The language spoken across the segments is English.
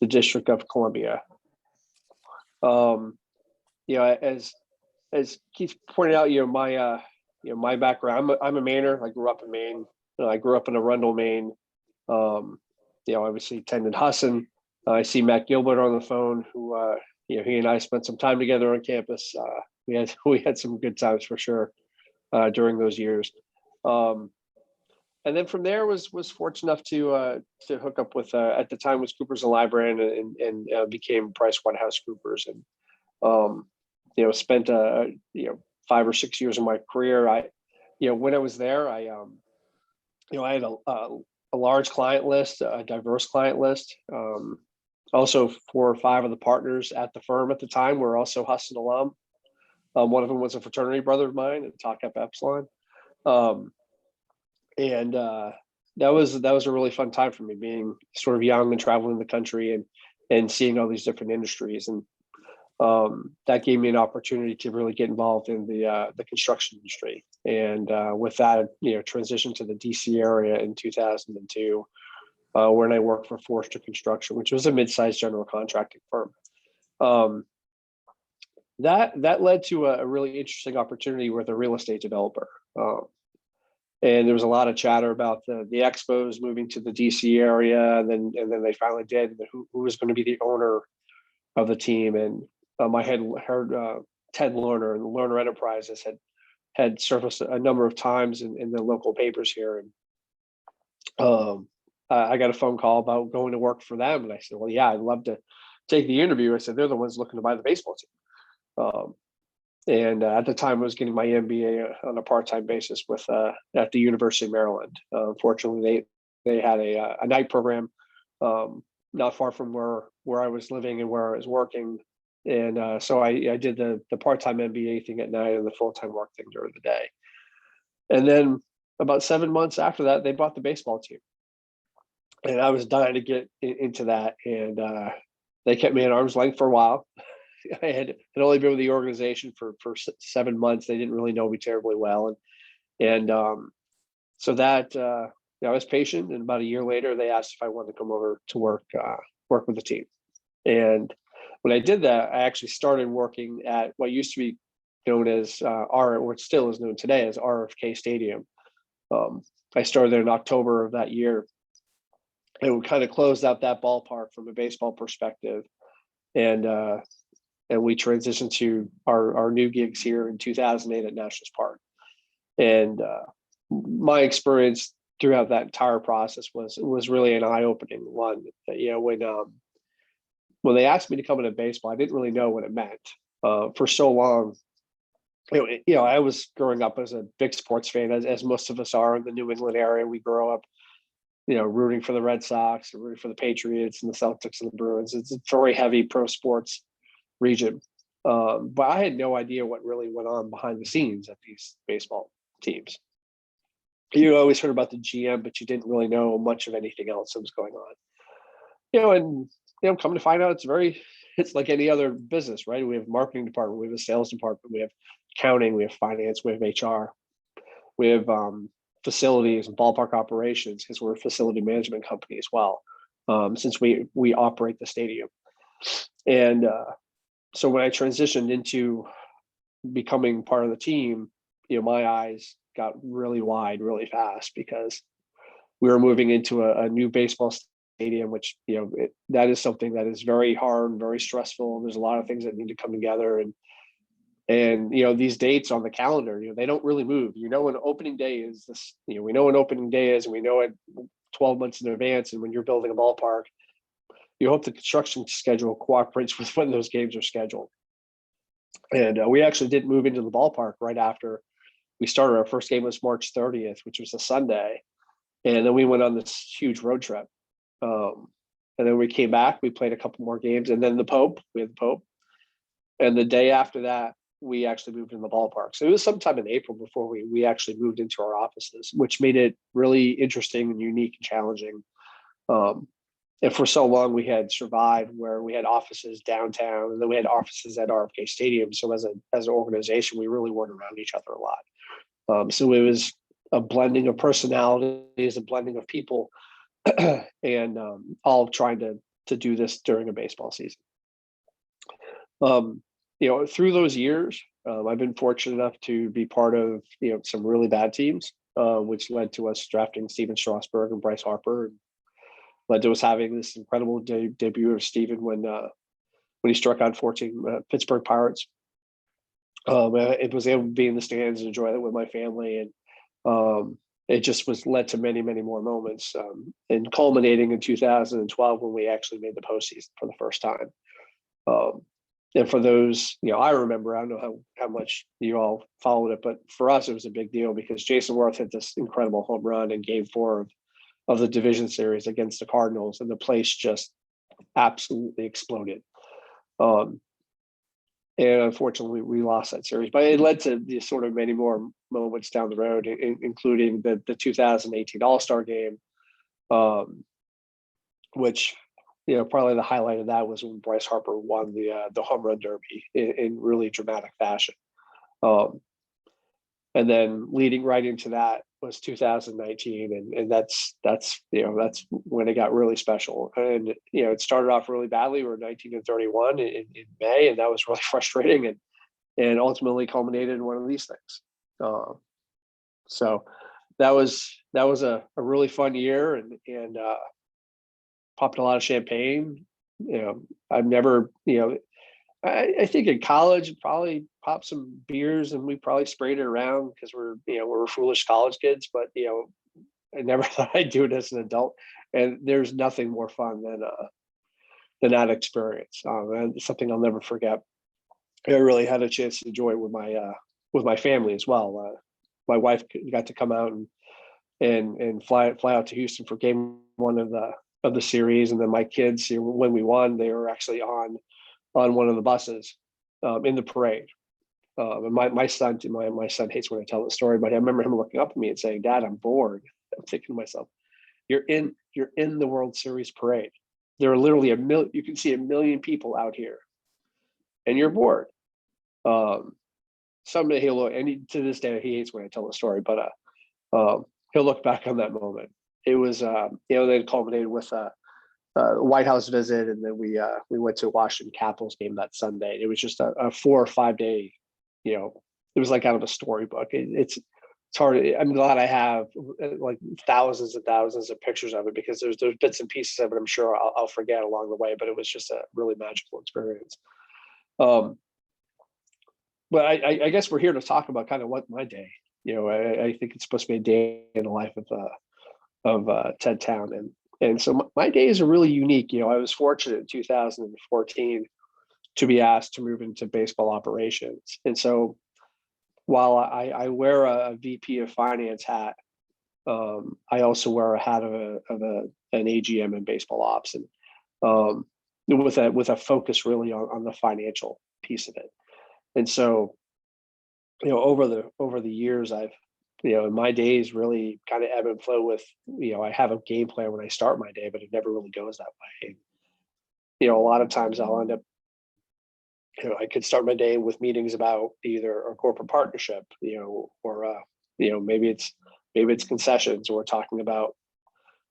the District of Columbia. As Keith pointed out, my background, I'm a Mainer. I grew up in Maine. I grew up in Arundel, Maine. Obviously attended Husson. I see Matt Gilbert on the phone, who he and I spent some time together on campus. We had some good times for sure during those years. And then from there was fortunate enough to hook up with at the time was Coopers and Lybrand, and became PricewaterhouseCoopers, and spent 5 or 6 years of my career. When I was there, I had a large client list, a diverse client list. Also, 4 or 5 of the partners at the firm at the time were also Husson alum. One of them was a fraternity brother of mine at Tau Kappa Epsilon. And that was a really fun time for me, being sort of young and traveling the country and seeing all these different industries. And that gave me an opportunity to really get involved in the construction industry. And with that, transitioned to the DC area in 2002, when I worked for Forrester Construction, which was a mid-sized general contracting firm. That led to a really interesting opportunity with a real estate developer. And there was a lot of chatter about the expos moving to the DC area, and then they finally did. Who was going to be the owner of the team? And I had heard Ted Lerner and the Lerner Enterprises had surfaced a number of times in the local papers here. And I got a phone call about going to work for them, and I said, "Well, yeah, I'd love to take the interview." I said, "They're the ones looking to buy the baseball team." And at the time, I was getting my MBA on a part-time basis with at the University of Maryland. Fortunately, they had a night program not far from where I was living and where I was working, and so I did the part-time MBA thing at night and the full-time work thing during the day. And then about 7 months after that, they bought the baseball team, and I was dying to get into that, and they kept me at arm's length for a while. I had only been with the organization for 7 months. They didn't really know me terribly well, and so that I was patient. And about a year later, they asked if I wanted to come over to work with the team. And when I did that, I actually started working at what used to be known as what still is known today as RFK Stadium. I started there in October of that year, and we kind of closed out that ballpark from a baseball perspective, and we transitioned to our new gigs here in 2008 at Nationals Park. And my experience throughout that entire process was really an eye-opening one. When they asked me to come into baseball, I didn't really know what it meant. For so long, I was growing up as a big sports fan, as most of us are in the New England area. We grow up, rooting for the Red Sox, rooting for the Patriots and the Celtics and the Bruins. It's a very heavy pro sports region. But I had no idea what really went on behind the scenes at these baseball teams. You always heard about the GM, but you didn't really know much of anything else that was going on. Come to find out, it's like any other business, right? We have a marketing department, we have a sales department, we have accounting, we have finance, we have HR, we have facilities and ballpark operations, because we're a facility management company as well, since we operate the stadium. And so when I transitioned into becoming part of the team, my eyes got really wide really fast, because we were moving into a new baseball stadium, which, that is something that is very hard and very stressful. There's a lot of things that need to come together. And these dates on the calendar, they don't really move. When opening day is this, we know when opening day is, and we know it 12 months in advance. And when you're building a ballpark, you hope the construction schedule cooperates with when those games are scheduled. And we actually did move into the ballpark right after we started. Our first game was March 30th, which was a Sunday. And then we went on this huge road trip. And then we came back, we played a couple more games, and then we had the Pope. And the day after that, we actually moved in the ballpark. So it was sometime in April before we actually moved into our offices, which made it really interesting and unique and challenging. And for so long, we had survived where we had offices downtown, and then we had offices at RFK Stadium. So as an organization, we really weren't around each other a lot. So it was a blending of personalities, a blending of people, and all trying to to do this during a baseball season. Through those years, I've been fortunate enough to be part of some really bad teams, which led to us drafting Steven Strasburg and Bryce Harper, and led to us having this incredible debut of Steven when he struck out 14 Pittsburgh Pirates. It was able to be in the stands and enjoy that with my family, and it just was led to many, many more moments, and culminating in 2012 when we actually made the postseason for the first time. And for those, I remember, I don't know how much you all followed it, but for us, it was a big deal because Jason Worth hit this incredible home run in Game 4 of the division series against the Cardinals, and the place just absolutely exploded. And unfortunately, we lost that series, but it led to the sort of many more moments down the road, including the 2018 All-Star game, which, probably the highlight of that was when Bryce Harper won the home run derby in really dramatic fashion. And then leading right into that was 2019, and that's when it got really special. And it started off really badly. We were 19-31 in May, and that was really frustrating, and ultimately culminated in one of these things. So that was a really fun year, and popped a lot of champagne. I've never, I think in college probably popped some beers and we probably sprayed it around because we're foolish college kids, but I never thought I'd do it as an adult. And there's nothing more fun than that experience. And it's something I'll never forget. I really had a chance to enjoy it with my family as well. My wife got to come out and fly out to Houston for game 1 of the series, and then my kids, when we won, they were actually on one of the buses in the parade. And my son hates when I tell the story, but I remember him looking up at me and saying, "Dad, I'm bored." I'm thinking to myself, you're in the World Series parade. There are literally you can see 1 million people out here, and you're bored. Someday to this day he hates when I tell the story, but he'll look back on that moment. It was, then culminated with a White House visit, and then we went to a Washington Capitals game that Sunday. It was just a 4 or 5 day, it was like out of a storybook. It's hard. I'm glad I have like thousands and thousands of pictures of it, because there's bits and pieces of it I'm sure I'll forget along the way, but it was just a really magical experience. But I guess we're here to talk about kind of what my day, I think it's supposed to be a day in the life of Ted Towne. And so my days are really unique. I was fortunate in 2014 to be asked to move into baseball operations. And so while I wear a VP of finance hat, I also wear a hat of an AGM in baseball ops, and with a focus really on the financial piece of it. And so, over the years, I've in my days really kind of ebb and flow with, I have a game plan when I start my day, but it never really goes that way. A lot of times I'll end up, I could start my day with meetings about either a corporate partnership, or maybe it's concessions, or we're talking about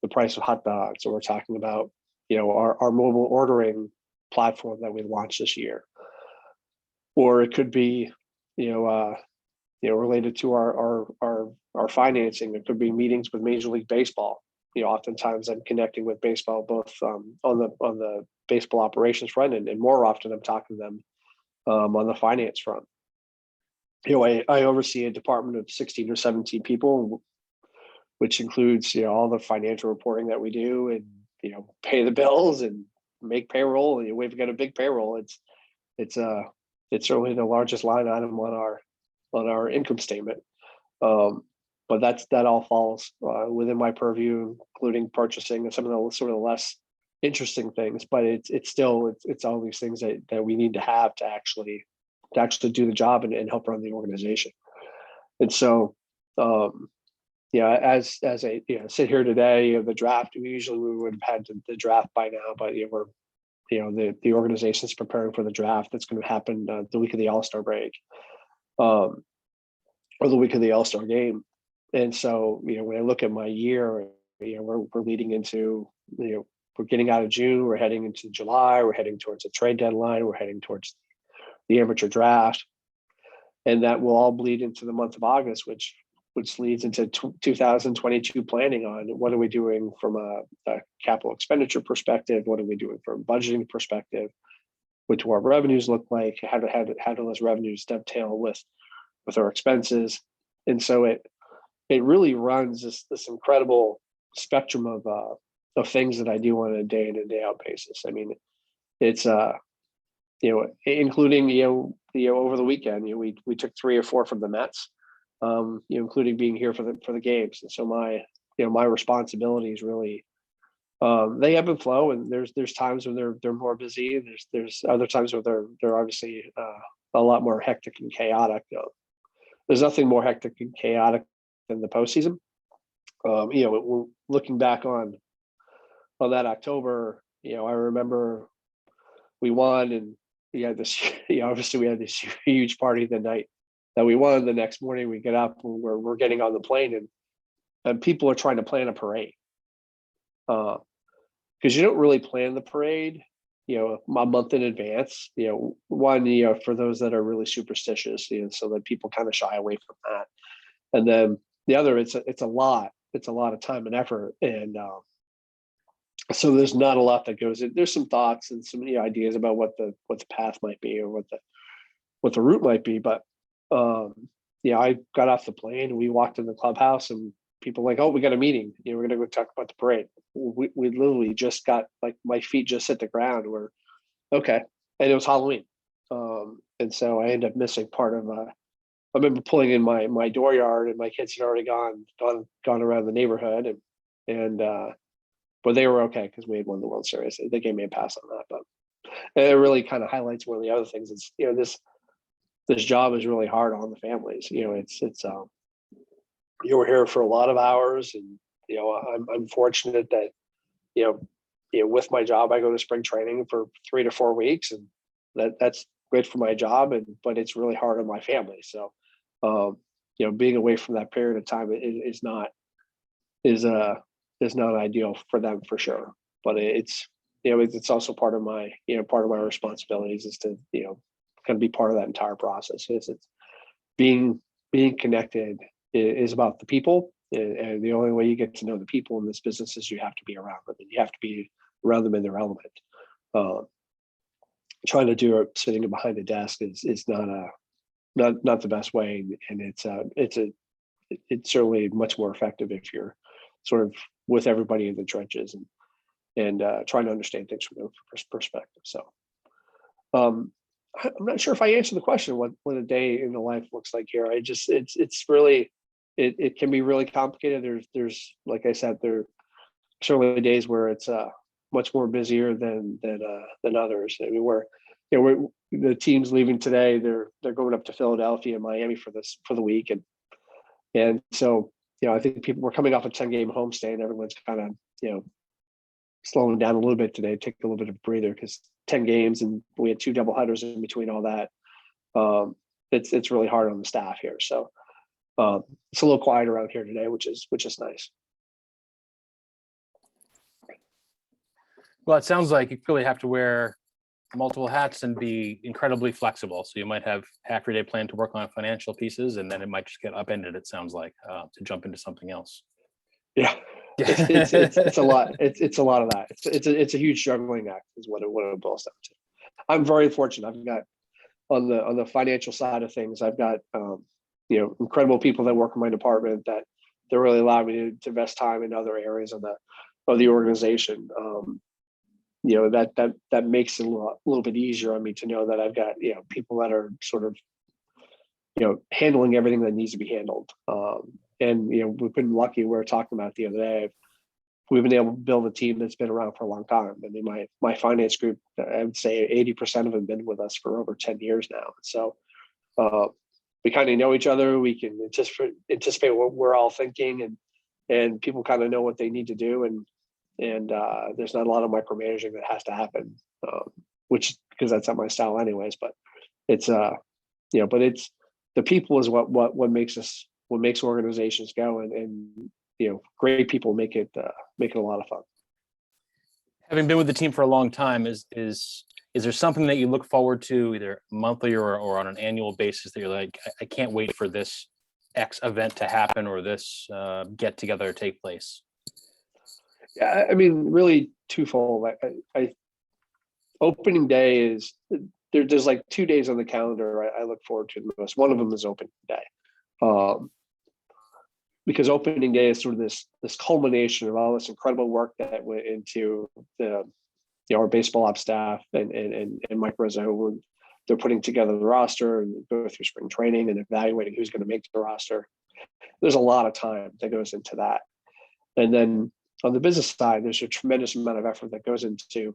the price of hot dogs, or we're talking about, our mobile ordering platform that we launched this year. Or it could be, related to our financing. It could be meetings with Major League Baseball. Oftentimes I'm connecting with baseball both on the baseball operations front, and more often I'm talking to them on the finance front. I oversee a department of 16 or 17 people, which includes all the financial reporting that we do, and pay the bills and make payroll. We've got a big payroll. It's certainly the largest line item on our income statement. But that all falls within my purview, including purchasing and some of the sort of less interesting things. But it's all these things that we need to have to actually do the job and help run the organization. And so, as I sit here today, the draft, we would have had the draft by now, but we're the organization's preparing for the draft that's going to happen the week of the All-Star break, or the week of the All-Star game. And so, when I look at my year, we're leading into, we're getting out of June, we're heading into July, we're heading towards a trade deadline, we're heading towards the amateur draft, and that will all bleed into the month of August, which leads into 2022 planning on what are we doing from a capital expenditure perspective, what are we doing from a budgeting perspective, what do our revenues look like, how do those revenues dovetail with our expenses. And so it really runs this incredible spectrum of things that I do on a day in and day out basis. I mean, it's including over the weekend, we took 3 or 4 from the Mets, including being here for the games. And so my responsibility is really they ebb and flow, and there's times when they're more busy, and there's other times where they're obviously a lot more hectic and chaotic. There's nothing more hectic and chaotic than the postseason. Looking back on that October, I remember we won, and we had this, obviously we had this huge party the night that we won. The next morning we get up and we're getting on the plane, and people are trying to plan a parade. Because you don't really plan the parade, a month in advance. One, for those that are really superstitious, so that people kind of shy away from that. And then the other, it's a lot of time and effort, and so there's not a lot that goes in. There's some thoughts and some ideas about what the path might be, or what the route might be. But I got off the plane and we walked in the clubhouse, and people were like, "Oh, we got a meeting. We're gonna go talk about the parade." We literally just got, like, my feet just hit the ground. We're okay, and it was Halloween, and so I ended up missing part of. I remember pulling in my dooryard, and my kids had already gone around the neighborhood, and but they were okay because we had won the World Series. They gave me a pass on that, but it really kind of highlights one of the other things. Is this job is really hard on the families. It's you were here for a lot of hours, and I'm fortunate that with my job I go to spring training for 3 to 4 weeks, and that's great for my job, but it's really hard on my family. So being away from that period of time is not ideal for them, for sure. But it's also part of my responsibilities is to kind of be part of that entire process. It's being connected is about the people, and the only way you get to know the people in this business is you have to be around them, and you have to be around them in their element. Trying to do it sitting behind a desk is not the best way, and it's certainly much more effective if you're sort of with everybody in the trenches and trying to understand things from their perspective. So I'm not sure if I answered the question what a day in the life looks like here. It's really it can be really complicated. There's like I said, there are certainly days where it's much more busier than others. I mean, we're the team's leaving today. They're going up to Philadelphia and Miami for the week, and so I think people were coming off a 10-game homestand, and everyone's kind of slowing down a little bit today, take a little bit of a breather, because 10 games and we had 2 doubleheaders in between all that. It's really hard on the staff here, so it's a little quiet around here today, which is nice. Well, it sounds like you really have to wear multiple hats and be incredibly flexible. So you might have half your day planned to work on financial pieces, and then it might just get upended, it sounds like, to jump into something else. Yeah, it's a lot. It's a lot of that. It's a huge juggling act is what it boils down to. I'm very fortunate. I've got on the financial side of things, I've got incredible people that work in my department that really allow me to invest time in other areas of the organization. That makes it a little bit easier on me to know that I've got people that are sort of handling everything that needs to be handled. And we've been lucky. We were talking about it the other day. We've been able to build a team that's been around for a long time. I mean, my finance group, I would say 80% of them have been with us for over 10 years now. So we kind of know each other. We can anticipate what we're all thinking, and people kind of know what they need to do. And there's not a lot of micromanaging that has to happen, which, because that's not my style anyways. But it's but it's the people is what makes organizations go, and great people make it a lot of fun. Having been with the team for a long time, is there something that you look forward to either monthly or on an annual basis that you're like, I can't wait for this X event to happen or this get together to take place? Yeah, I mean, really twofold. I opening day is there's like 2 days on the calendar I look forward to the most. One of them is opening day. Because opening day is sort of this culmination of all this incredible work that went into our baseball ops staff and Mike Rizzo, when they're putting together the roster and go through spring training and evaluating who's going to make the roster. There's a lot of time that goes into that. And then on the business side, there's a tremendous amount of effort that goes into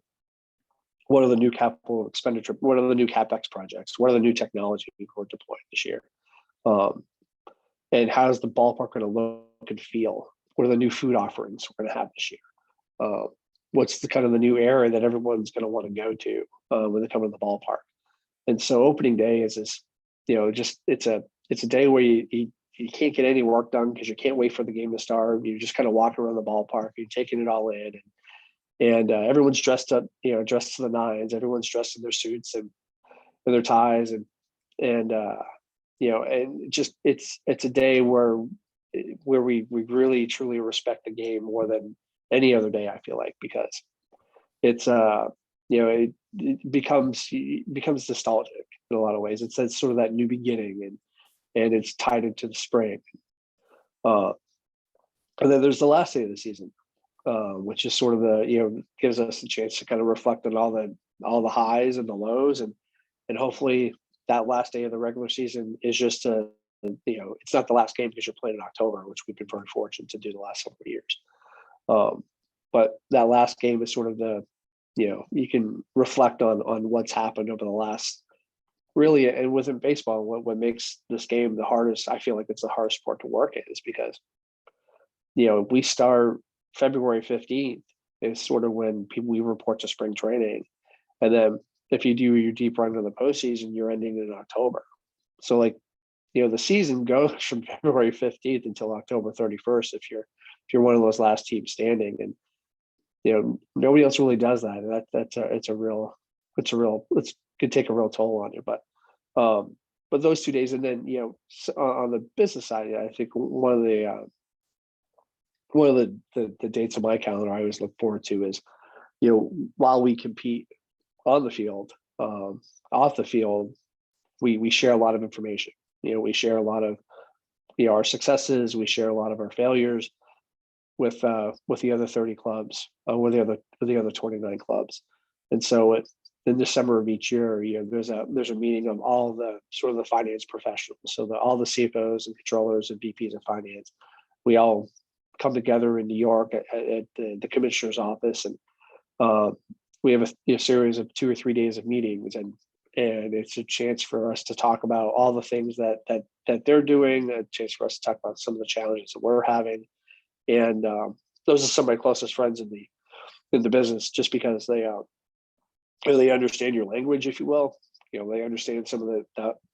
what are the new capital expenditure, what are the new CapEx projects, what are the new technology we're deploying this year, and how is the ballpark going to look and feel? What are the new food offerings we're going to have this year? What's the kind of the new area that everyone's going to want to go to when they come to the ballpark? And so opening day is this, just it's a day where you can't get any work done because you can't wait for the game to start. You're just kind of walking around the ballpark, you're taking it all in, and everyone's dressed up, dressed to the nines. Everyone's dressed in their suits and their ties, and just it's a day where we really truly respect the game more than any other day, I feel like, because it's it becomes nostalgic in a lot of ways. It's sort of that new beginning, and it's tied into the spring. And then there's the last day of the season, which is sort of gives us a chance to kind of reflect on all the highs and the lows, and hopefully that last day of the regular season is just it's not the last game because you're playing in October, which we've been very fortunate to do the last several years. But that last game is sort of you can reflect on what's happened over the last, really, and within baseball, what makes this game the hardest, I feel like it's the hardest sport to work in, is because, we start February 15th is sort of when we report to spring training. And then if you do your deep run to the postseason, you're ending in October. So the season goes from February 15th until October 31st if you're one of those last teams standing. And nobody else really does that. And it could take a real toll on you. But those 2 days, and then on the business side, I think one of the dates on my calendar I always look forward to is, while we compete on the field, off the field, we share a lot of information. We share a lot of our successes. We share a lot of our failures with the other 30 clubs, or the other 29 clubs. And so in December of each year, there's a meeting of all the sort of the finance professionals. So all the CFOs and controllers and VPs of finance, we all come together in New York at the commissioner's office, and we have a series of 2 or 3 days of meetings, and it's a chance for us to talk about all the things that they're doing, a chance for us to talk about some of the challenges that we're having. And those are some of my closest friends in the business, just because they understand your language, if you will. They understand some of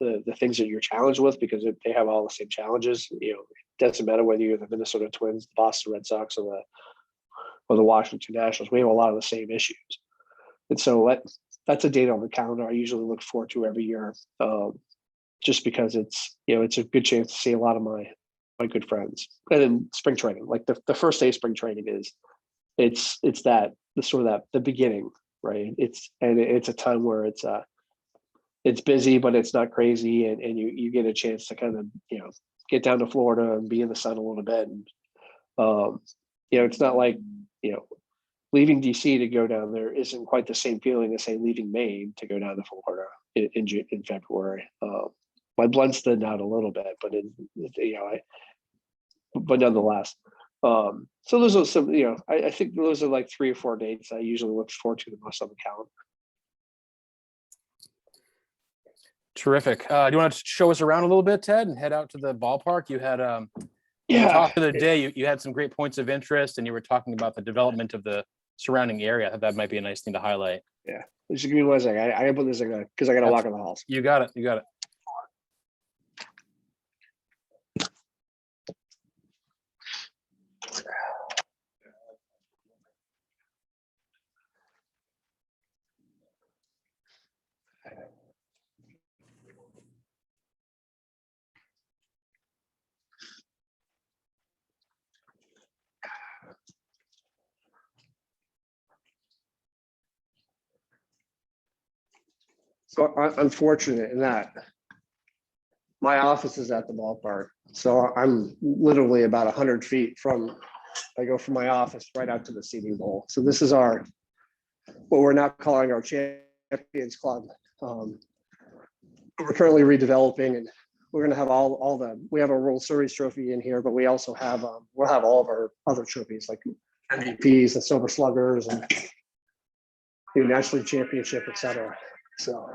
the things that you're challenged with, because they have all the same challenges. It doesn't matter whether you're the Minnesota Twins, the Boston Red Sox, or the Washington Nationals. We have a lot of the same issues. And so that's a date on the calendar I usually look forward to every year, just because it's a good chance to see a lot of my good friends. And then spring training, like the first day of spring training it's the beginning, right? It's a time where it's busy, but it's not crazy, and you get a chance to kind of get down to Florida and be in the sun a little bit. And it's not like leaving DC to go down there isn't quite the same feeling as, say, leaving Maine to go down to Florida in February. My blood's thinned out a little bit, but but nonetheless. So those are some, I think those are like 3 or 4 dates I usually look forward to the most on the calendar. Terrific. Do you want to show us around a little bit, Ted, and head out to the ballpark? You had when we Yeah. talked the other day, you had some great points of interest, and you were talking about the development of the surrounding area. I thought that might be a nice thing to highlight. Yeah. Just give me 1 second. I gotta put this in because I gotta walk in the halls. You got it. You got it. So I'm fortunate in that my office is at the ballpark. So I'm literally about 100 feet from, I go from my office right out to the seating bowl. So this is our, what we're now calling our Champions Club. We're currently redeveloping, and we're going to have we have a World Series trophy in here, but we also have, we'll have all of our other trophies like MVPs and Silver Sluggers and National League Championship, et cetera. So.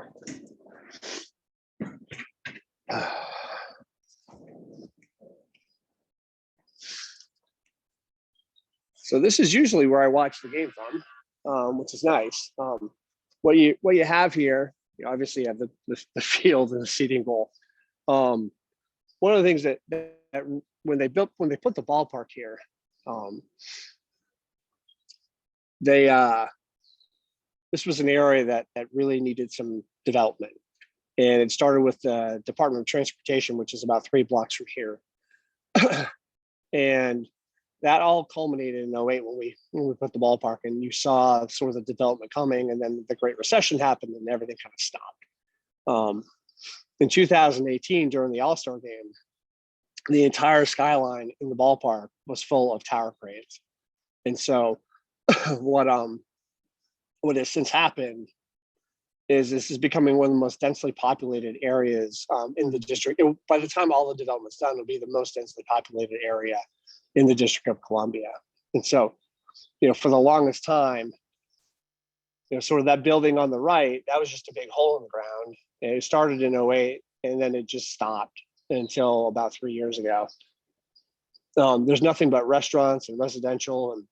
So this is usually where I watch the game from, which is nice. What you have here, you obviously you have the field and the seating bowl. One of the things that when they put the ballpark here, this was an area that really needed some development, and it started with the Department of Transportation, which is about 3 blocks from here, and that all culminated in 08 when we put the ballpark, and you saw sort of the development coming, and then the Great Recession happened and everything kind of stopped. In 2018, during the All-Star game, the entire skyline in the ballpark was full of tower cranes. And so what has since happened is this is becoming one of the most densely populated areas in the district. By the time all the development's done, it'll be the most densely populated area in the District of Columbia. And so, for the longest time, sort of that building on the right, that was just a big hole in the ground. And it started in 08, and then it just stopped until about 3 years ago. There's nothing but restaurants and residential and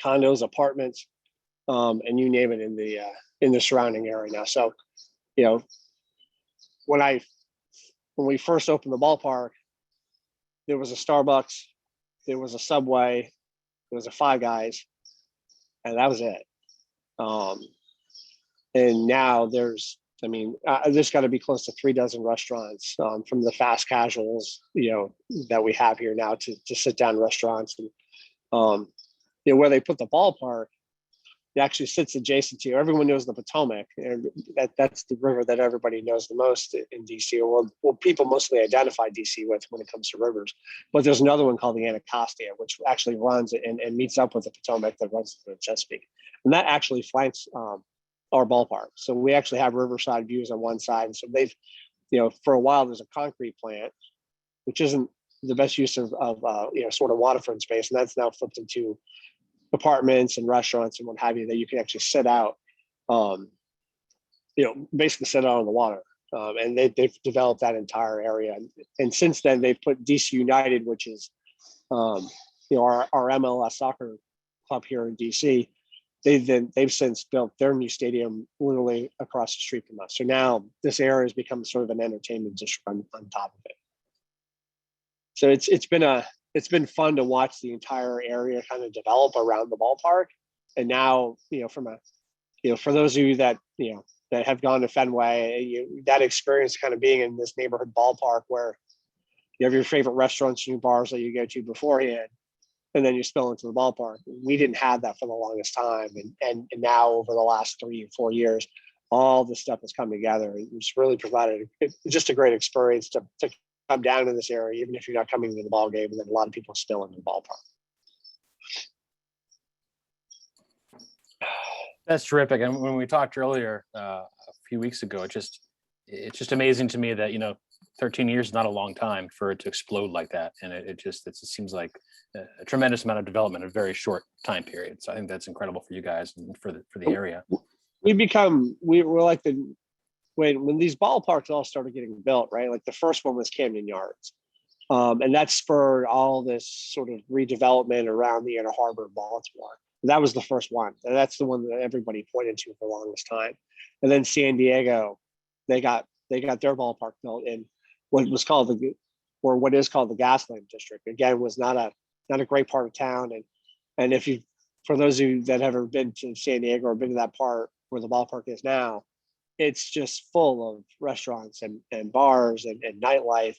condos, apartments, and you name it in the surrounding area now. So, when we first opened the ballpark, there was a Starbucks, there was a Subway, there was a Five Guys, and that was it. And now there's got to be close to 3 dozen restaurants, from the fast casuals, that we have here now to sit down restaurants. And, where they put the ballpark, it actually sits adjacent to, everyone knows the Potomac, and that's the river that everybody knows the most in DC, or what people mostly identify DC with when it comes to rivers. But there's another one called the Anacostia, which actually runs and meets up with the Potomac that runs to the Chesapeake. And that actually flanks our ballpark. So we actually have riverside views on one side. And so they've, for a while, there's a concrete plant, which isn't the best use of sort of waterfront space. And that's now flipped into apartments and restaurants and what have you, that you can actually sit out, basically sit out on the water. And they've developed that entire area. And since then, they've put DC United, which is, our MLS soccer club here in DC. They've since built their new stadium literally across the street from us. So now this area has become sort of an entertainment district on top of it. So it's been fun to watch the entire area kind of develop around the ballpark. And now, for those of you that have gone to Fenway, that experience kind of being in this neighborhood ballpark where you have your favorite restaurants and bars that you go to beforehand, and then you spill into the ballpark. We didn't have that for the longest time. And now over the last 3 or 4 years, all this stuff has come together. It's really provided just a great experience to come down to this area, even if you're not coming to the ball game, and then a lot of people still in the ballpark. That's terrific. And when we talked earlier a few weeks ago, it's just amazing to me that 13 years is not a long time for it to explode like that, and it seems like a tremendous amount of development in a very short time period. So I think that's incredible for you guys and for the area. We're like when these ballparks all started getting built, right? Like the first one was Camden Yards, and that spurred all this sort of redevelopment around the Inner Harbor of Baltimore. That was the first one, and that's the one that everybody pointed to for the longest time. And then San Diego, they got their ballpark built in what is called the Gaslamp District. Again, was not a great part of town. And for those of you that have ever been to San Diego or been to that part where the ballpark is now, it's just full of restaurants and bars and nightlife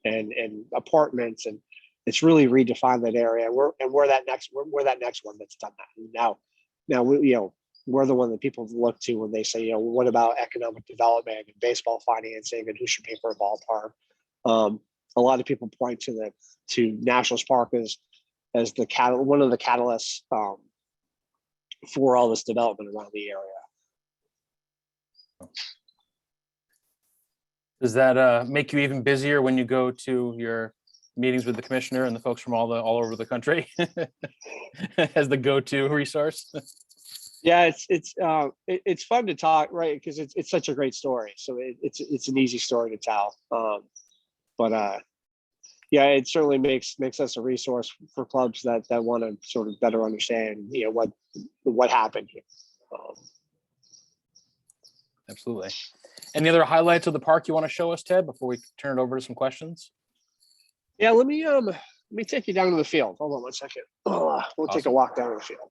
and apartments, and it's really redefined that area. We're that next one that's done that. And now we're the one that people look to when they say, what about economic development and baseball financing and who should pay for a ballpark? A lot of people point to Nationals Park as one of the catalysts for all this development around the area. Does that make you even busier when you go to your meetings with the commissioner and the folks from all over the country as the go-to resource? Yeah, it's fun to talk, right? Because it's such a great story. So it's an easy story to tell. Yeah, it certainly makes us a resource for clubs that want to sort of better understand, what happened here. Absolutely. Any other highlights of the park you want to show us, Ted, before we turn it over to some questions? Yeah, let me take you down to the field. Hold on one second. We'll take a walk down to the field.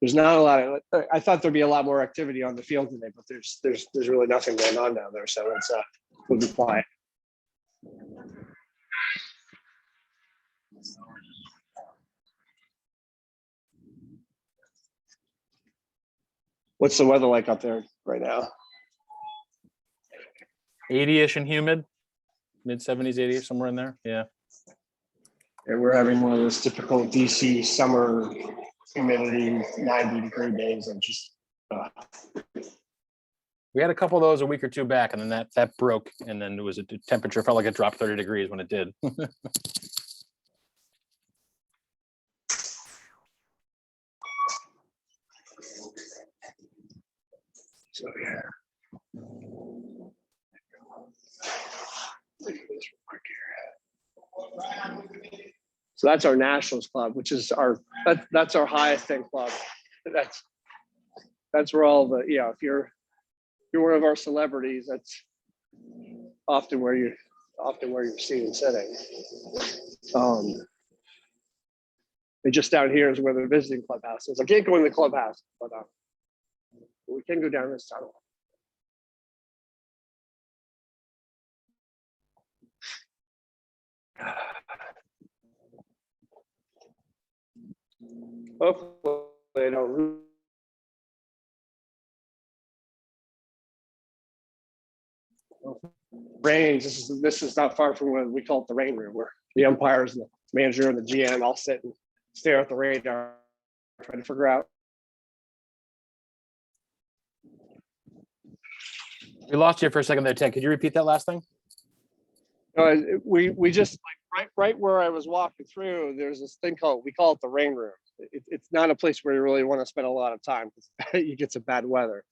There's not a lot of. I thought there'd be a lot more activity on the field today, but there's really nothing going on down there, so we'll be quiet. What's the weather like up there right now? 80-ish and humid, mid 70s, 80s, somewhere in there. Yeah. And we're having one of those typical DC summer humidity, 90-degree days, and just. We had a couple of those a week or two back, and then that broke, and then it was a temperature felt like it dropped 30 degrees when it did. So yeah. So that's our Nationals club, which is that's our highest end club. That's where all the if you're one of our celebrities, that's often where you're seen sitting. And just down here is where the visiting clubhouse is. I can't go in the clubhouse, but we can go down this tunnel. Hopefully they don't. Range. This is not far from what we call it the rain room, where the umpires and the manager and the GM all sit and stare at the radar, trying to figure out. We lost you for a second there, Ted. Could you repeat that last thing? We just right where I was walking through. There's this thing we call it the rain room. It's not a place where you really want to spend a lot of time because you get some bad weather.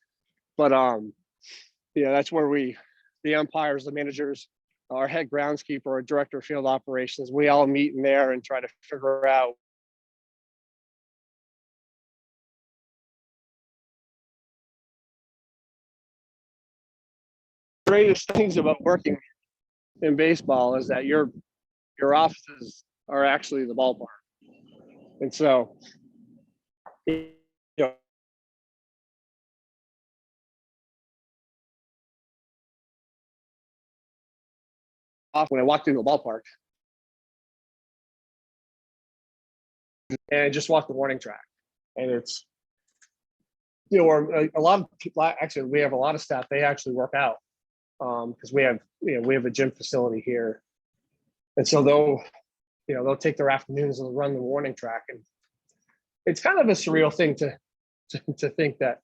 But that's where the umpires, the managers, our head groundskeeper, our director of field operations, we all meet in there and try to figure out the greatest things about working in baseball is that your offices are actually the ballpark. And so, when I walked into the ballpark and I just walked the warning track, and it's or a lot of people, actually we have a lot of staff, they actually work out because we have a gym facility here, and so they'll take their afternoons and run the warning track, and it's kind of a surreal thing to think that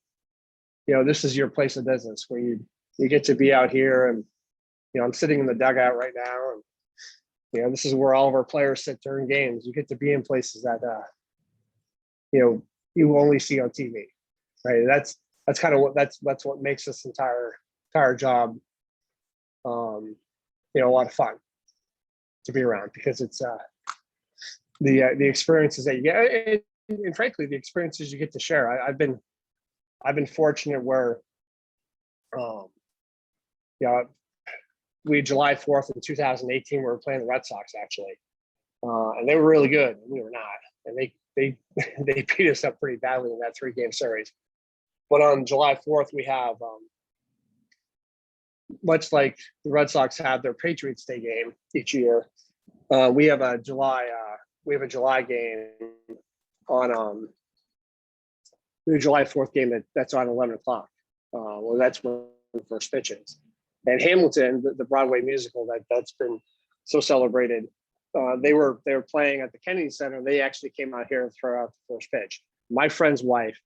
this is your place of business where you get to be out here, and I'm sitting in the dugout right now, and this is where all of our players sit during games. You get to be in places that you only see on TV, right? That's kind of what makes this entire job a lot of fun to be around, because it's the experiences that you get, and frankly the experiences you get to share. I've been fortunate where we July 4th in 2018 we were playing the Red Sox actually, and they were really good and we were not, and they beat us up pretty badly in that 3-game series. But on July 4th we have much like the Red Sox have their Patriots Day game each year, we have a July game on the July 4th game that's on 11 o'clock. Well, that's when the first pitch is. And Hamilton, the Broadway musical that's been so celebrated, they were playing at the Kennedy Center. They actually came out here and throw out the first pitch. My friend's wife,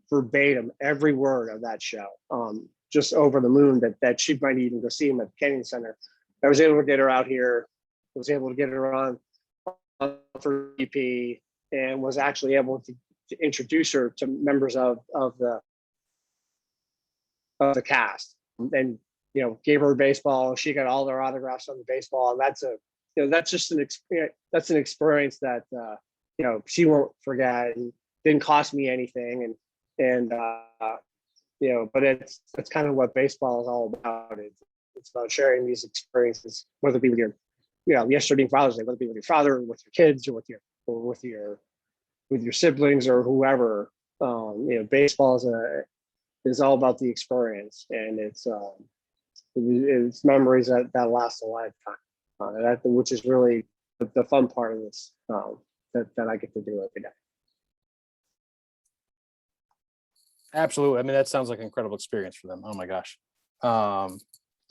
verbatim, every word of that show, just over the moon that she might even go see him at the Kennedy Center. I was able to get her out here, was able to get her on for EP, and was actually able to introduce her to members of the cast, and gave her baseball. She got all their autographs on the baseball, and that's just an experience. That's an experience that she won't forget, and didn't cost me anything, and but it's kind of what baseball is all about. It's about sharing these experiences, whether it be with your yesterday being Father's Day, whether it be with your father, with your kids, or with your siblings or whoever. Baseball is all about the experience, and it's memories that last a lifetime, which is really the fun part of this, that I get to do every day. Absolutely. I mean, that sounds like an incredible experience for them. Oh my gosh. To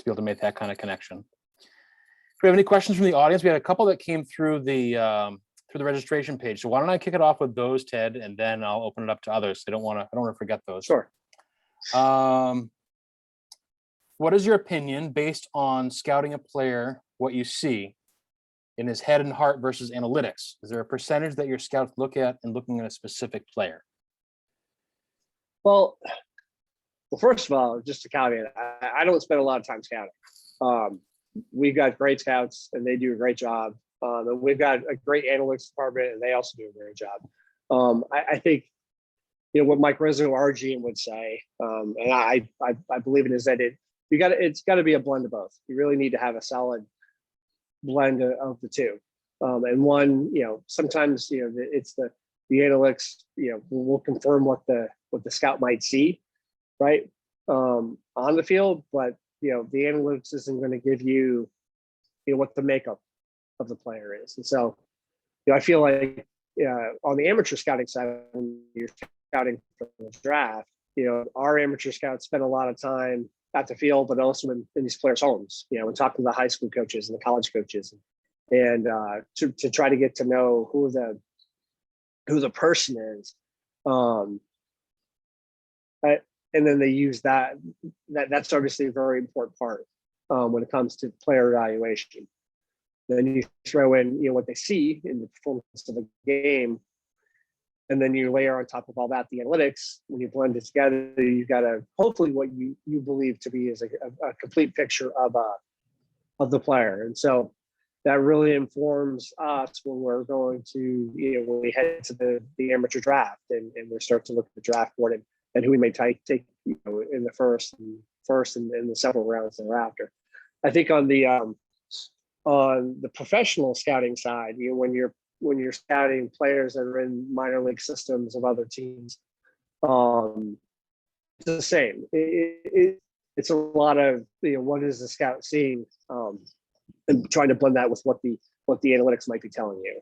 be able to make that kind of connection. Do we have any questions from the audience? We had a couple that came through the registration page. So why don't I kick it off with those, Ted, and then I'll open it up to others. I don't want to forget those. Sure. What is your opinion based on scouting a player, what you see in his head and heart versus analytics? Is there a percentage that your scouts look at in looking at a specific player? Well, first of all, just to caveat, I don't spend a lot of time scouting. We've got great scouts, and they do a great job. And we've got a great analytics department, and they also do a great job. I think, what Mike Rizzo, our GM, would say, and I believe it, is that it's got to be a blend of both. You really need to have a solid blend of the two. And one, sometimes it's the analytics, will confirm what the scout might see, right, on the field, but the analytics isn't going to give you, what the makeup of the player is. And so, I feel like on the amateur scouting side, when you're scouting for the draft, our amateur scouts spend a lot of time at the field, but also in these players' homes, and talking to the high school coaches and the college coaches, and to try to get to know who the person is. And then they use that's obviously a very important part when it comes to player evaluation. Then you throw in, what they see in the performance of the game, and then you layer on top of all that the analytics. When you blend it together, you got hopefully what you believe to be is a complete picture of the player. And so that really informs us when we're going to, when we head to the amateur draft, and we start to look at the draft board and who we may take, in the first and the several rounds thereafter. I think on the professional scouting side, when you're scouting players that are in minor league systems of other teams, it's the same. It's a lot of, what is the scout seeing, and trying to blend that with what the analytics might be telling you.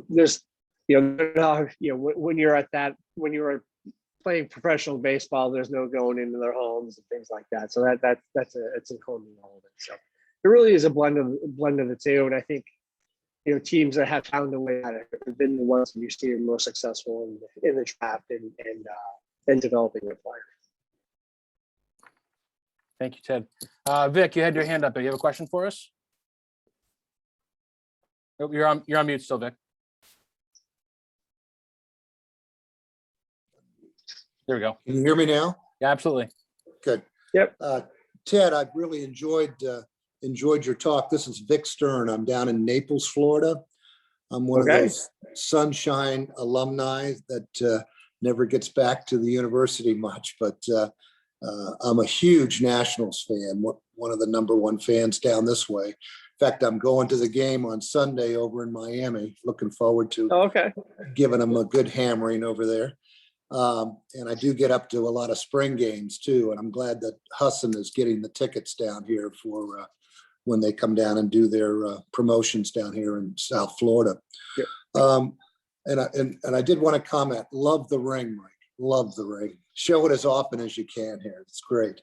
There's, when you're playing professional baseball, there's no going into their homes and things like that. So it's a whole new element. So it really is a blend of the two. And I think, teams that have found a way at it have been the ones that you see are most successful in the draft and developing the player. Thank you, Ted. Vic, you had your hand up. Do you have a question for us? Oh, you're on mute still, Vic. There we go. Can you hear me now? Yeah, absolutely. Good. Yep. Ted, I've really enjoyed your talk. This is Vic Stern. I'm down in Naples, Florida. I'm one of those sunshine alumni that never gets back to the university much, but I'm a huge Nationals fan, one of the #1 fans down this way. In fact, I'm going to the game on Sunday over in Miami. Looking forward to giving them a good hammering over there. And I do get up to a lot of spring games too. And I'm glad that Husson is getting the tickets down here for when they come down and do their promotions down here in South Florida. Yep. And I did want to comment, love the ring, Mike, love the ring. Show it as often as you can here. It's great.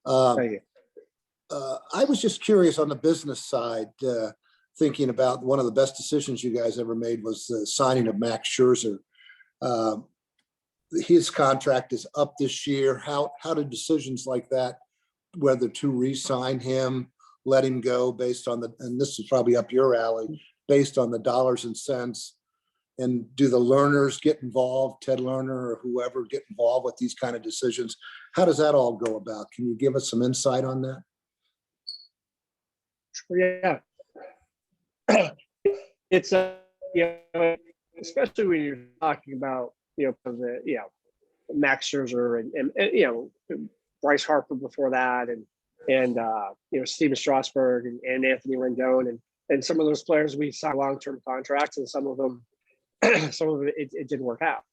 Thank you. I was just curious on the business side, thinking about one of the best decisions you guys ever made was the signing of Max Scherzer. His contract is up this year. How do decisions like that, whether to re-sign him, let him go based on and this is probably up your alley, based on the dollars and cents, and do the Lerners get involved, Ted Lerner or whoever get involved with these kind of decisions? How does that all go about? Can you give us some insight on that? Yeah. It's especially when you're talking about, Max Scherzer and Bryce Harper before that, and Steven Strasburg and Anthony Rendon and some of those players we signed long-term contracts, and some of them, it didn't work out.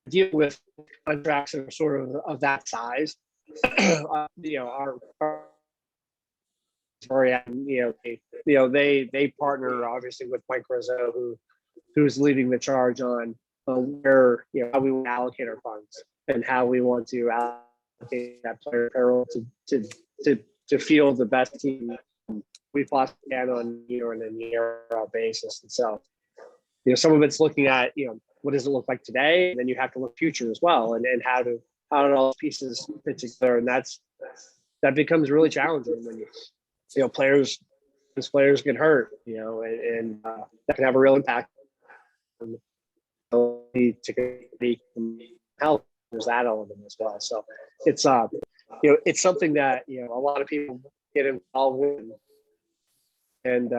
Deal with contracts that are sort of that size, they partner obviously with Mike Rizzo, who's leading the charge on where how we want to allocate our funds and how we want to allocate that player apparel to field the best team we possibly can on a year basis. And so some of it's looking at what does it look like today, and then you have to look future as well, and how do all those pieces fit together, and that becomes really challenging when players get hurt, and that can have a real impact on to health. There's that element as well. So it's it's something that a lot of people get involved with, and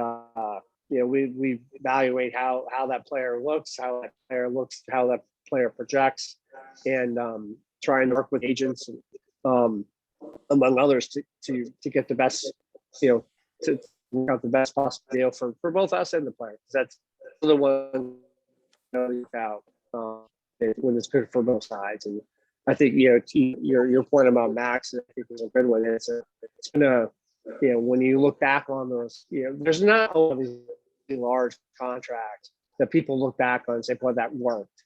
we evaluate how that player looks, how that player projects, and trying to work with agents and among others to get the best to work out the best possible deal for both us and the player. That's the one about when it's good for both sides. And I think your point about Max, I think, is a good one. It's been when you look back on those, there's not all these large contracts that people look back on and say, "Boy, that worked."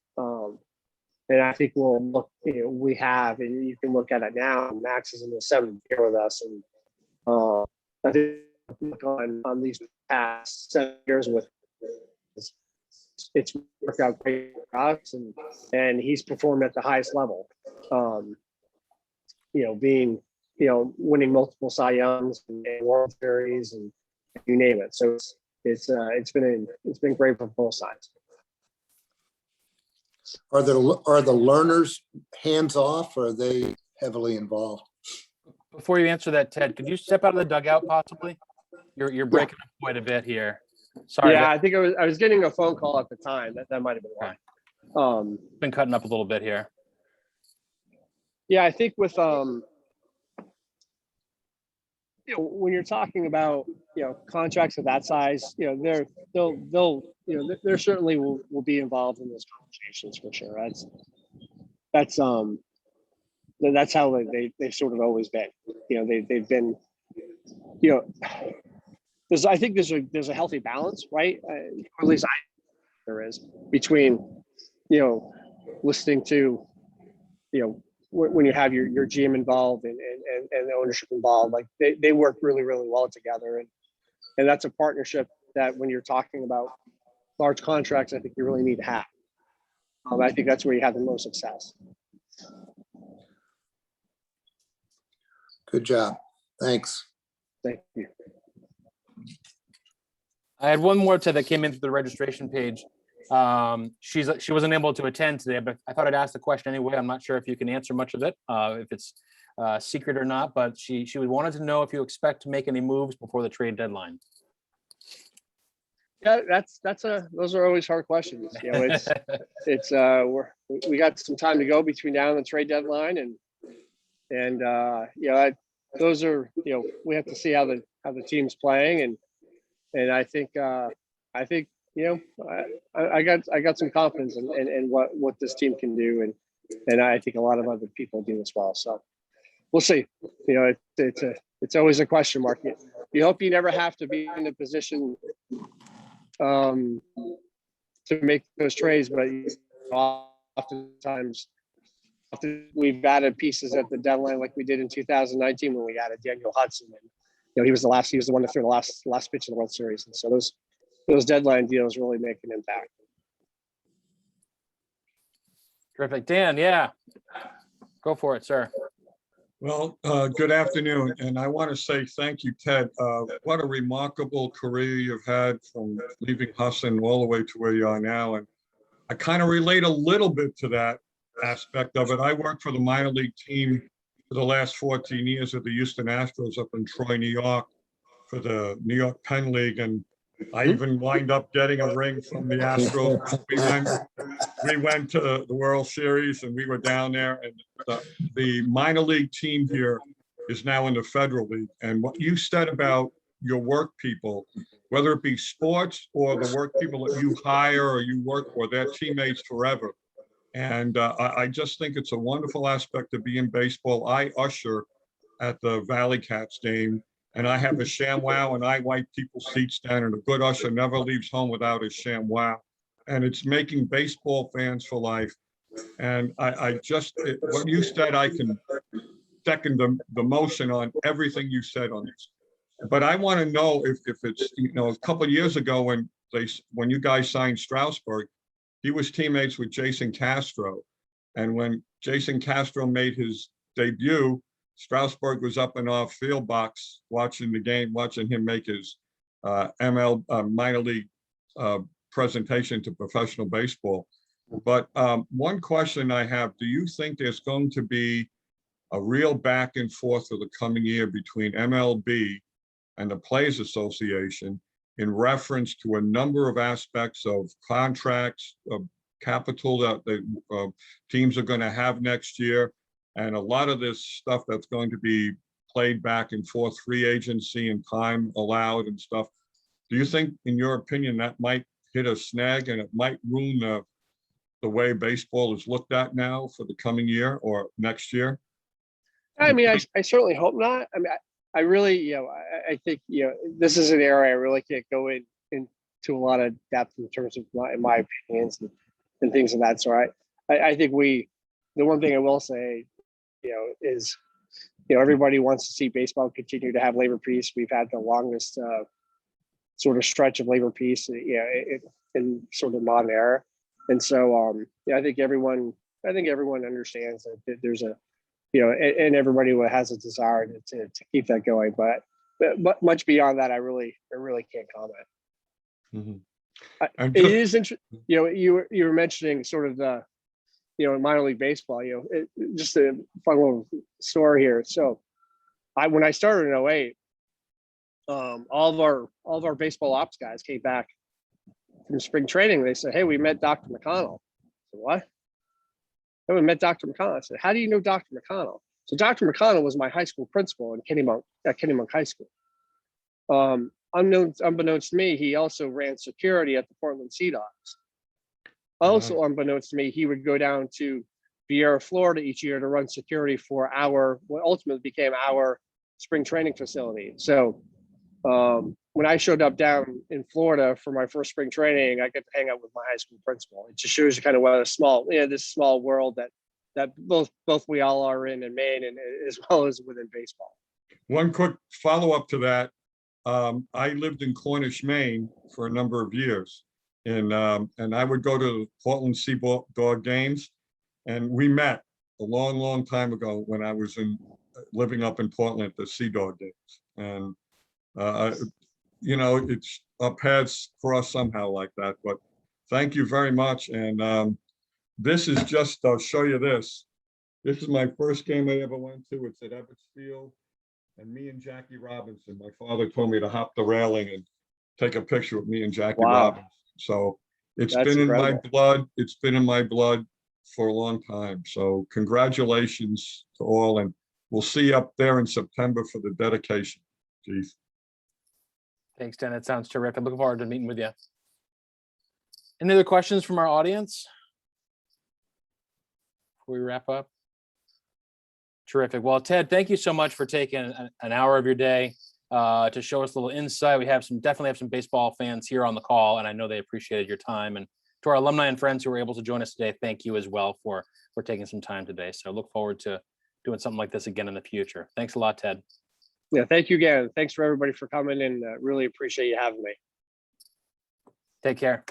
And I think we'll look, we have, and you can look at it now. Max is in the 7th year with us, and I think look on these past 7 years with, it's worked out great for us, and he's performed at the highest level. Being winning multiple Cy Youngs and World Series and you name it. So it's been great for both sides. Are the Lerners hands off, or are they heavily involved? Before you answer that, Ted, could you step out of the dugout possibly? You're breaking up quite a bit here. Sorry. Yeah, I think I was getting a phone call at the time. That might have been why. Okay. Been cutting up a little bit here. Yeah, I think with when you're talking about contracts of that size, they'll certainly will be involved in those conversations for sure. That's how they've sort of always been. They've been I think there's a healthy balance, right? Or at least there is, between listening to when you have your GM involved and the ownership involved, like they work really, really well together, and that's a partnership that when you're talking about large contracts, I think you really need to have. I think that's where you have the most success. Good job. Thanks. Thank you. I had one more, Ted, that came in through the registration page. She wasn't able to attend today, but I thought I'd ask the question anyway. I'm not sure if you can answer much of it, if it's secret or not, but she wanted to know if you expect to make any moves before the trade deadline. Yeah, those are always hard questions. We got some time to go between now and the trade deadline, and those are we have to see how the team's playing, and I think I got some confidence in what this team can do, and I think a lot of other people do as well. So we'll see. It's always a question mark. You hope you never have to be in a position to make those trades, but oftentimes we've added pieces at the deadline, like we did in 2019 when we added Daniel Husson. And he was the one to throw the last pitch of the World Series. And so those deadline deals really make an impact. Terrific. Dan, yeah. Go for it, sir. Well, good afternoon, and I want to say thank you, Ted. What a remarkable career you've had from leaving Husson all the way to where you are now. And I kind of relate a little bit to that aspect of it. I worked for the minor league team for the last 14 years at the Houston Astros up in Troy, New York, for the New York Penn League, and I even wind up getting a ring from the Astros. We went to the World Series and we were down there, and the minor league team here is now in the Federal League. And what you said about your work people, whether it be sports or the work people that you hire or you work for, they're teammates forever. And I just think it's a wonderful aspect of being baseball. I usher at the Valley Cats game, and I have a ShamWow, and I wipe people's seats down, and a good usher never leaves home without his ShamWow. And it's making baseball fans for life. And what you said, I can second the motion on everything you said on this. But I want to know if it's, a couple of years ago when you guys signed Strasburg, he was teammates with Jason Castro. And when Jason Castro made his debut, Strasburg was up in our field box watching the game, watching him make his minor league presentation to professional baseball. But one question I have, do you think there's going to be a real back and forth for the coming year between MLB and the Players Association in reference to a number of aspects of contracts, of capital that the teams are going to have next year, and a lot of this stuff that's going to be played back and forth, free agency and time allowed and stuff? Do you think, in your opinion, that might hit a snag and it might ruin the way baseball is looked at now for the coming year or next year? I mean, I certainly hope not. I mean, I really, I think, this is an area I really can't go into a lot of depth in terms of my opinions and things of that sort. I think the one thing I will say, is, everybody wants to see baseball continue to have labor peace. We've had the longest sort of stretch of labor peace, in sort of modern era. And so, I think everyone understands that there's a, and everybody has a desire to keep that going. But much beyond that, I really can't comment. Mm-hmm. It is interesting. You were mentioning sort of the, in minor league baseball. Just a fun little story here. So, when I started in 2008, all of our baseball ops guys came back from spring training. They said, "Hey, we met Dr. McConnell." I said, "What?" "Hey, we met Dr. McConnell." I said, "How do you know Dr. McConnell?" So Dr. McConnell was my high school principal at Kennymunk High School. Unbeknownst to me, he also ran security at the Portland Sea Dogs. Also, unbeknownst to me, he would go down to Viera, Florida each year to run security for what ultimately became our spring training facility. So when I showed up down in Florida for my first spring training, I got to hang out with my high school principal. It just shows you kind of what this small world that both we all are in Maine, and as well as within baseball. One quick follow-up to that. I lived in Cornish, Maine for a number of years, and I would go to Portland Sea Dog games, and we met a long, long time ago when I was living up in Portland at the Sea Dog games. And it's our paths cross somehow like that. But thank you very much. And this is just, I'll show you this. This is my first game I ever went to. It's at Ebbets Field. And me and Jackie Robinson, my father told me to hop the railing and take a picture with me and Jackie Robinson. So that's been incredible. In my blood. It's been in my blood for a long time. So congratulations to all. And we'll see you up there in September for the dedication. Chief. Thanks, Dan. That sounds terrific. Looking forward to meeting with you. Any other questions from our audience before we wrap up? Terrific. Well, Ted, thank you so much for taking an hour of your day to show us a little insight. We definitely have some baseball fans here on the call, and I know they appreciated your time. And to our alumni and friends who were able to join us today, thank you as well for taking some time today. So look forward to doing something like this again in the future. Thanks a lot, Ted. Yeah, thank you again. Thanks for everybody for coming, and really appreciate you having me. Take care.